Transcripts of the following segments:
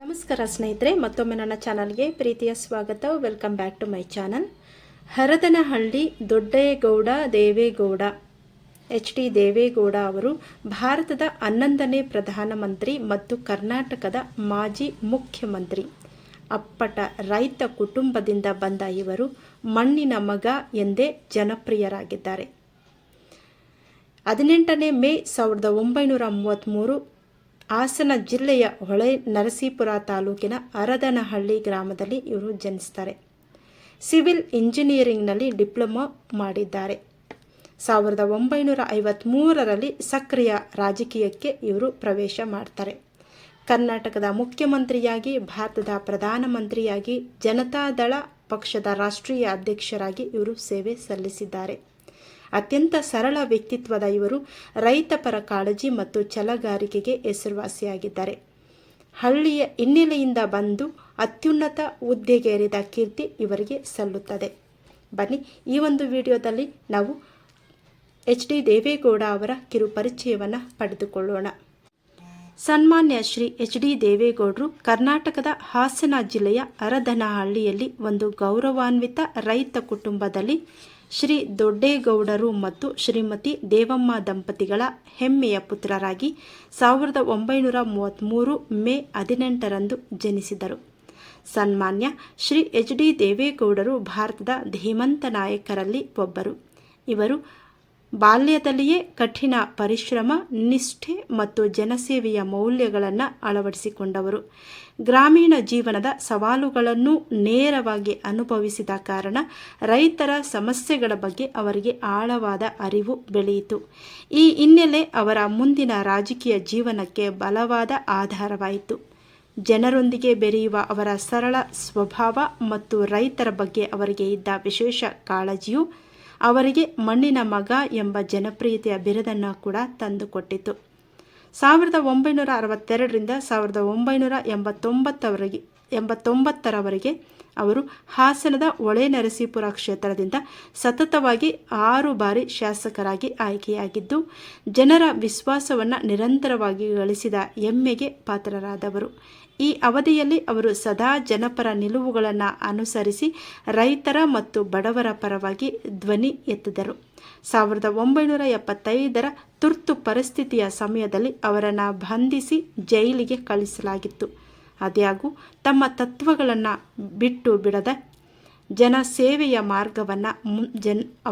ನಮಸ್ಕಾರ ಸ್ನೇಹಿತರೆ, ಮತ್ತೊಮ್ಮೆ ನನ್ನ ಚಾನಲ್ಗೆ ಪ್ರೀತಿಯ ಸ್ವಾಗತ. Welcome back to my channel. Haradanahalli Doddegowda Devegowda D Devegowda ಅವರು ಭಾರತದ 11ನೇ ಪ್ರಧಾನಮಂತ್ರಿ ಮತ್ತು ಕರ್ನಾಟಕದ ಮಾಜಿ ಮುಖ್ಯಮಂತ್ರಿ. ಅಪ್ಪಟ ರೈತ ಕುಟುಂಬದಿಂದ ಬಂದ ಇವರು ಮಣ್ಣಿನ ಮಗ ಎಂದೇ ಜನಪ್ರಿಯರಾಗಿದ್ದಾರೆ. 18ನೇ ಮೇ 1933 ಹಾಸನ ಜಿಲ್ಲೆಯ ಹೊಳೆ ನರಸೀಪುರ ತಾಲೂಕಿನ ಹರದನಹಳ್ಳಿ ಗ್ರಾಮದಲ್ಲಿ ಇವರು ಜನಿಸ್ತಾರೆ. ಸಿವಿಲ್ ಇಂಜಿನಿಯರಿಂಗ್ನಲ್ಲಿ ಡಿಪ್ಲೊಮಾ ಮಾಡಿದ್ದಾರೆ. 1953ರಲ್ಲಿ ಸಕ್ರಿಯ ರಾಜಕೀಯಕ್ಕೆ ಇವರು ಪ್ರವೇಶ ಮಾಡ್ತಾರೆ. ಕರ್ನಾಟಕದ ಮುಖ್ಯಮಂತ್ರಿಯಾಗಿ, ಭಾರತದ ಪ್ರಧಾನಮಂತ್ರಿಯಾಗಿ, ಜನತಾದಳ ಪಕ್ಷದ ರಾಷ್ಟ್ರೀಯ ಅಧ್ಯಕ್ಷರಾಗಿ ಇವರು ಸೇವೆ ಸಲ್ಲಿಸಿದ್ದಾರೆ. ಅತ್ಯಂತ ಸರಳ ವ್ಯಕ್ತಿತ್ವದ ಇವರು ರೈತಪರ ಕಾಳಜಿ ಮತ್ತು ಛಲಗಾರಿಕೆಗೆ ಹೆಸರುವಾಸಿಯಾಗಿದ್ದಾರೆ. ಹಳ್ಳಿಯ ಹಿನ್ನೆಲೆಯಿಂದ ಬಂದು ಅತ್ಯುನ್ನತ ಹುದ್ದೆಗೇರಿದ ಕೀರ್ತಿ ಇವರಿಗೆ ಸಲ್ಲುತ್ತದೆ. ಬನ್ನಿ, ಈ ಒಂದು ವಿಡಿಯೋದಲ್ಲಿ ನಾವು ಡಿ ದೇವೇಗೌಡ ಅವರ ಕಿರು ಪರಿಚಯವನ್ನು ಪಡೆದುಕೊಳ್ಳೋಣ. ಸನ್ಮಾನ್ಯ ಶ್ರೀ ಡಿ ದೇವೇಗೌಡರು ಕರ್ನಾಟಕದ ಹಾಸನ ಜಿಲ್ಲೆಯ ಹರದನಹಳ್ಳಿಯಲ್ಲಿ ಒಂದು ಗೌರವಾನ್ವಿತ ರೈತ ಕುಟುಂಬದಲ್ಲಿ ಶ್ರೀ ದೊಡ್ಡೇಗೌಡರು ಮತ್ತು ಶ್ರೀಮತಿ ದೇವಮ್ಮ ದಂಪತಿಗಳ ಹೆಮ್ಮೆಯ ಪುತ್ರರಾಗಿ 1933 ಮೇ 18ರಂದು ಜನಿಸಿದರು. ಸನ್ಮಾನ್ಯ ಶ್ರೀ ಡಿ ದೇವೇಗೌಡರು ಭಾರತದ ಧೀಮಂತ ನಾಯಕರಲ್ಲಿ ಒಬ್ಬರು. ಇವರು ಬಾಲ್ಯದಲ್ಲಿಯೇ ಕಠಿಣ ಪರಿಶ್ರಮ, ನಿಷ್ಠೆ ಮತ್ತು ಜನಸೇವೆಯ ಮೌಲ್ಯಗಳನ್ನು ಅಳವಡಿಸಿಕೊಂಡವರು. ಗ್ರಾಮೀಣ ಜೀವನದ ಸವಾಲುಗಳನ್ನು ನೇರವಾಗಿ ಅನುಭವಿಸಿದ ಕಾರಣ ರೈತರ ಸಮಸ್ಯೆಗಳ ಬಗ್ಗೆ ಅವರಿಗೆ ಆಳವಾದ ಅರಿವು ಬೆಳೆಯಿತು. ಈ ಹಿನ್ನೆಲೆ ಅವರ ಮುಂದಿನ ರಾಜಕೀಯ ಜೀವನಕ್ಕೆ ಬಲವಾದ ಆಧಾರವಾಯಿತು. ಜನರೊಂದಿಗೆ ಬೆರೆಯುವ ಅವರ ಸರಳ ಸ್ವಭಾವ ಮತ್ತು ರೈತರ ಬಗ್ಗೆ ಅವರಿಗೆ ಇದ್ದ ವಿಶೇಷ ಕಾಳಜಿಯು ಅವರಿಗೆ ಮಣ್ಣಿನ ಮಗ ಎಂಬ ಜನಪ್ರಿಯತೆಯ ಬಿರುದನ್ನು ಕೂಡ ತಂದುಕೊಟ್ಟಿತು. 1962ರಿಂದ 1989ರವರೆಗೆ ಅವರು ಹಾಸನದ ಹೊಳೆ ನರಸೀಪುರ ಕ್ಷೇತ್ರದಿಂದ ಸತತವಾಗಿ 6 ಬಾರಿ ಶಾಸಕರಾಗಿ ಆಯ್ಕೆಯಾಗಿದ್ದು, ಜನರ ವಿಶ್ವಾಸವನ್ನು ನಿರಂತರವಾಗಿ ಗಳಿಸಿದ ಹೆಮ್ಮೆಗೆ ಪಾತ್ರರಾದವರು. ಈ ಅವಧಿಯಲ್ಲಿ ಅವರು ಸದಾ ಜನಪರ ನಿಲುವುಗಳನ್ನು ಅನುಸರಿಸಿ ರೈತರ ಮತ್ತು ಬಡವರ ಪರವಾಗಿ ಧ್ವನಿ ಎತ್ತಿದರು. 1975ರ ತುರ್ತು ಪರಿಸ್ಥಿತಿಯ ಸಮಯದಲ್ಲಿ ಅವರನ್ನು ಬಂಧಿಸಿ ಜೈಲಿಗೆ ಕಳಿಸಲಾಗಿತ್ತು. ಆದಾಗ್ಯೂ ತಮ್ಮ ತತ್ವಗಳನ್ನು ಬಿಟ್ಟು ಬಿಡದ ಜನಸೇವೆಯ ಮಾರ್ಗವನ್ನು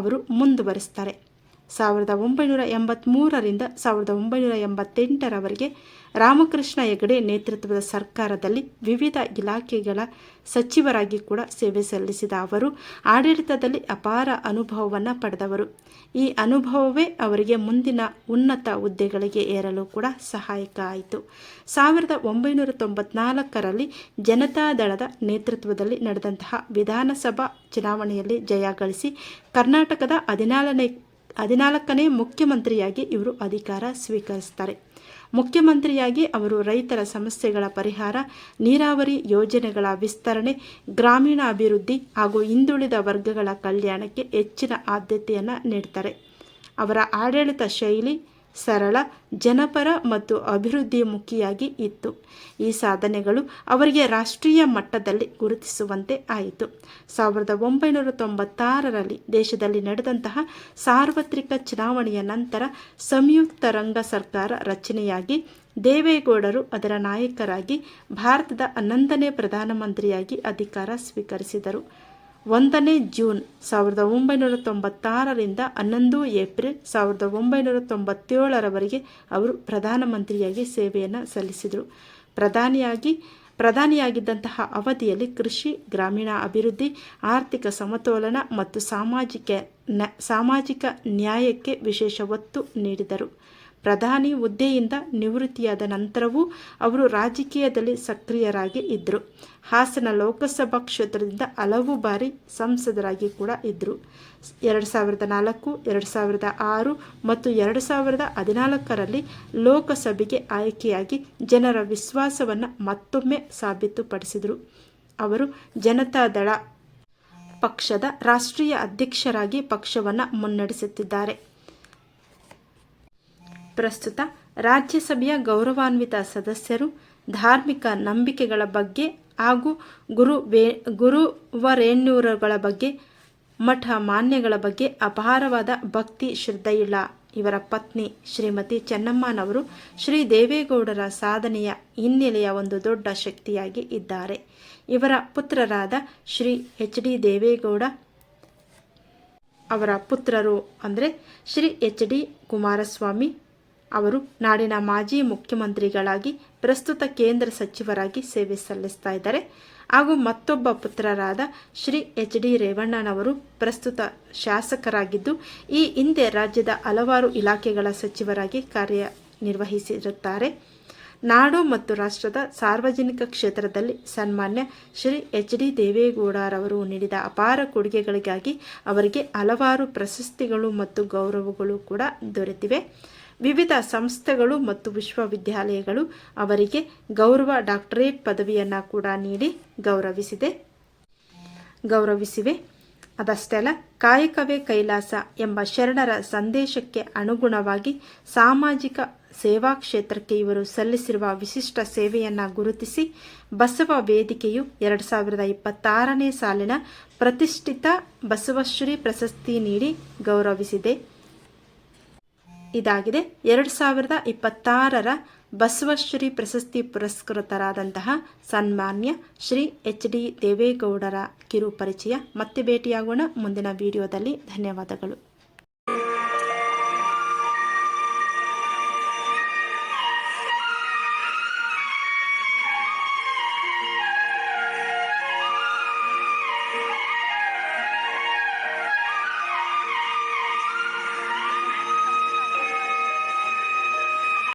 ಅವರು ಮುಂದುವರಿಸ್ತಾರೆ. 1983ರಿಂದ 1988ರವರೆಗೆ ರಾಮಕೃಷ್ಣ ಹೆಗಡೆ ನೇತೃತ್ವದ ಸರ್ಕಾರದಲ್ಲಿ ವಿವಿಧ ಇಲಾಖೆಗಳ ಸಚಿವರಾಗಿ ಕೂಡ ಸೇವೆ ಸಲ್ಲಿಸಿದ ಅವರು ಆಡಳಿತದಲ್ಲಿ ಅಪಾರ ಅನುಭವವನ್ನು ಪಡೆದವರು. ಈ ಅನುಭವವೇ ಅವರಿಗೆ ಮುಂದಿನ ಉನ್ನತ ಹುದ್ದೆಗಳಿಗೆ ಏರಲು ಕೂಡ ಸಹಾಯಕ ಆಯಿತು. 1994ರಲ್ಲಿ ಜನತಾದಳದ ನೇತೃತ್ವದಲ್ಲಿ ನಡೆದಂತಹ ವಿಧಾನಸಭಾ ಚುನಾವಣೆಯಲ್ಲಿ ಜಯ ಗಳಿಸಿ ಕರ್ನಾಟಕದ 14ನೇ ಮುಖ್ಯಮಂತ್ರಿಯಾಗಿ ಇವರು ಅಧಿಕಾರ ಸ್ವೀಕರಿಸ್ತಾರೆ. ಮುಖ್ಯಮಂತ್ರಿಯಾಗಿ ಅವರು ರೈತರ ಸಮಸ್ಯೆಗಳ ಪರಿಹಾರ, ನೀರಾವರಿ ಯೋಜನೆಗಳ ವಿಸ್ತರಣೆ, ಗ್ರಾಮೀಣ ಅಭಿವೃದ್ಧಿ ಹಾಗೂ ಹಿಂದುಳಿದ ವರ್ಗಗಳ ಕಲ್ಯಾಣಕ್ಕೆ ಹೆಚ್ಚಿನ ಆದ್ಯತೆಯನ್ನು ನೀಡ್ತಾರೆ. ಅವರ ಆಡಳಿತ ಶೈಲಿ ಸರಳ, ಜನಪರ ಮತ್ತು ಅಭಿವೃದ್ಧಿಮುಖಿಯಾಗಿ ಇತ್ತು. ಈ ಸಾಧನೆಗಳು ಅವರಿಗೆ ರಾಷ್ಟ್ರೀಯ ಮಟ್ಟದಲ್ಲಿ ಗುರುತಿಸುವಂತೆ ಆಯಿತು. 1996ರಲ್ಲಿ ದೇಶದಲ್ಲಿ ನಡೆದಂತಹ ಸಾರ್ವತ್ರಿಕ ಚುನಾವಣೆಯ ನಂತರ ಸಂಯುಕ್ತ ರಂಗ ಸರ್ಕಾರ ರಚನೆಯಾಗಿ ದೇವೇಗೌಡರು ಅದರ ನಾಯಕರಾಗಿ ಭಾರತದ 11ನೇ ಪ್ರಧಾನಮಂತ್ರಿಯಾಗಿ ಅಧಿಕಾರ ಸ್ವೀಕರಿಸಿದರು. 1ನೇ ಜೂನ್ 1996ರಿಂದ 11 ಏಪ್ರಿಲ್ 1997ರವರೆಗೆ ಅವರು ಪ್ರಧಾನಮಂತ್ರಿಯಾಗಿ ಸೇವೆಯನ್ನು ಸಲ್ಲಿಸಿದರು. ಪ್ರಧಾನಿಯಾಗಿದ್ದಂತಹ ಅವಧಿಯಲ್ಲಿ ಕೃಷಿ, ಗ್ರಾಮೀಣ ಅಭಿವೃದ್ಧಿ, ಆರ್ಥಿಕ ಸಮತೋಲನ ಮತ್ತು ಸಾಮಾಜಿಕ ನ್ಯಾಯಕ್ಕೆ ವಿಶೇಷ ಒತ್ತು ನೀಡಿದರು. ಪ್ರಧಾನಿ ಹುದ್ದೆಯಿಂದ ನಿವೃತ್ತಿಯಾದ ನಂತರವೂ ಅವರು ರಾಜಕೀಯದಲ್ಲಿ ಸಕ್ರಿಯರಾಗಿ ಇದ್ದರು. ಹಾಸನ ಲೋಕಸಭಾ ಕ್ಷೇತ್ರದಿಂದ ಹಲವು ಬಾರಿ ಸಂಸದರಾಗಿ ಕೂಡ ಇದ್ದರು. 2004, 2006 ಮತ್ತು 2014ರಲ್ಲಿ ಲೋಕಸಭೆಗೆ ಆಯ್ಕೆಯಾಗಿ ಜನರ ವಿಶ್ವಾಸವನ್ನು ಮತ್ತೊಮ್ಮೆ ಸಾಬೀತುಪಡಿಸಿದರು. ಅವರು ಜನತಾದಳ ಪಕ್ಷದ ರಾಷ್ಟ್ರೀಯ ಅಧ್ಯಕ್ಷರಾಗಿ ಪಕ್ಷವನ್ನು ಮುನ್ನಡೆಸುತ್ತಿದ್ದಾರೆ. ಪ್ರಸ್ತುತ ರಾಜ್ಯಸಭೆಯ ಗೌರವಾನ್ವಿತ ಸದಸ್ಯರು, ಧಾರ್ಮಿಕ ನಂಬಿಕೆಗಳ ಬಗ್ಗೆ ಹಾಗೂ ಗುರುವರೇಣ್ಯರುಗಳ ಬಗ್ಗೆ, ಮಠ ಮಾನ್ಯಗಳ ಬಗ್ಗೆ ಅಪಾರವಾದ ಭಕ್ತಿ ಶ್ರದ್ಧೆಯುಳ್ಳ ಇವರ ಪತ್ನಿ ಶ್ರೀಮತಿ ಚೆನ್ನಮ್ಮನವರು ಶ್ರೀ ದೇವೇಗೌಡರ ಸಾಧನೆಯ ಹಿನ್ನೆಲೆಯ ಒಂದು ದೊಡ್ಡ ಶಕ್ತಿಯಾಗಿ ಇದ್ದಾರೆ. ಇವರ ಪುತ್ರರಾದ ಶ್ರೀ HD ದೇವೇಗೌಡ ಅವರ ಪುತ್ರರು ಅಂದರೆ ಶ್ರೀ HD ಕುಮಾರಸ್ವಾಮಿ ಅವರು ನಾಡಿನ ಮಾಜಿ ಮುಖ್ಯಮಂತ್ರಿಗಳಾಗಿ ಪ್ರಸ್ತುತ ಕೇಂದ್ರ ಸಚಿವರಾಗಿ ಸೇವೆ ಸಲ್ಲಿಸ್ತಾ ಇದ್ದಾರೆ. ಹಾಗೂ ಮತ್ತೊಬ್ಬ ಪುತ್ರರಾದ ಶ್ರೀ HD ರೇವಣ್ಣನವರು ಪ್ರಸ್ತುತ ಶಾಸಕರಾಗಿದ್ದು ಈ ಹಿಂದೆ ರಾಜ್ಯದ ಹಲವಾರು ಇಲಾಖೆಗಳ ಸಚಿವರಾಗಿ ಕಾರ್ಯನಿರ್ವಹಿಸಿರುತ್ತಾರೆ. ನಾಡು ಮತ್ತು ರಾಷ್ಟ್ರದ ಸಾರ್ವಜನಿಕ ಕ್ಷೇತ್ರದಲ್ಲಿ ಸನ್ಮಾನ್ಯ ಶ್ರೀ HD ದೇವೇಗೌಡರವರು ನೀಡಿದ ಅಪಾರ ಕೊಡುಗೆಗಳಿಗಾಗಿ ಅವರಿಗೆ ಹಲವಾರು ಪ್ರಶಸ್ತಿಗಳು ಮತ್ತು ಗೌರವಗಳು ಕೂಡ ದೊರೆತಿವೆ. ವಿವಿಧ ಸಂಸ್ಥೆಗಳು ಮತ್ತು ವಿಶ್ವವಿದ್ಯಾಲಯಗಳು ಅವರಿಗೆ ಗೌರವ ಡಾಕ್ಟರೇಟ್ ಪದವಿಯನ್ನು ಕೂಡ ನೀಡಿ ಗೌರವಿಸಿವೆ. ಅದಷ್ಟೇ ಅಲ್ಲ, ಕಾಯಕವೇ ಕೈಲಾಸ ಎಂಬ ಶರಣರ ಸಂದೇಶಕ್ಕೆ ಅನುಗುಣವಾಗಿ ಸಾಮಾಜಿಕ ಸೇವಾ ಕ್ಷೇತ್ರಕ್ಕೆ ಇವರು ಸಲ್ಲಿಸಿರುವ ವಿಶಿಷ್ಟ ಸೇವೆಯನ್ನು ಗುರುತಿಸಿ ಬಸವ ವೇದಿಕೆಯು 2026ನೇ ಸಾಲಿನ ಪ್ರತಿಷ್ಠಿತ ಬಸವಶ್ರೀ ಪ್ರಶಸ್ತಿ ನೀಡಿ ಗೌರವಿಸಿದೆ. ಇದಾಗಿದೆ 2026ರ ಬಸವಶ್ರೀ ಪ್ರಶಸ್ತಿ ಪುರಸ್ಕೃತರಾದಂತಹ ಸನ್ಮಾನ್ಯ ಶ್ರೀ HD ದೇವೇಗೌಡರ ಕಿರು ಪರಿಚಯ. ಮತ್ತೆ ಭೇಟಿಯಾಗೋಣ ಮುಂದಿನ ವಿಡಿಯೋದಲ್ಲಿ. ಧನ್ಯವಾದಗಳು.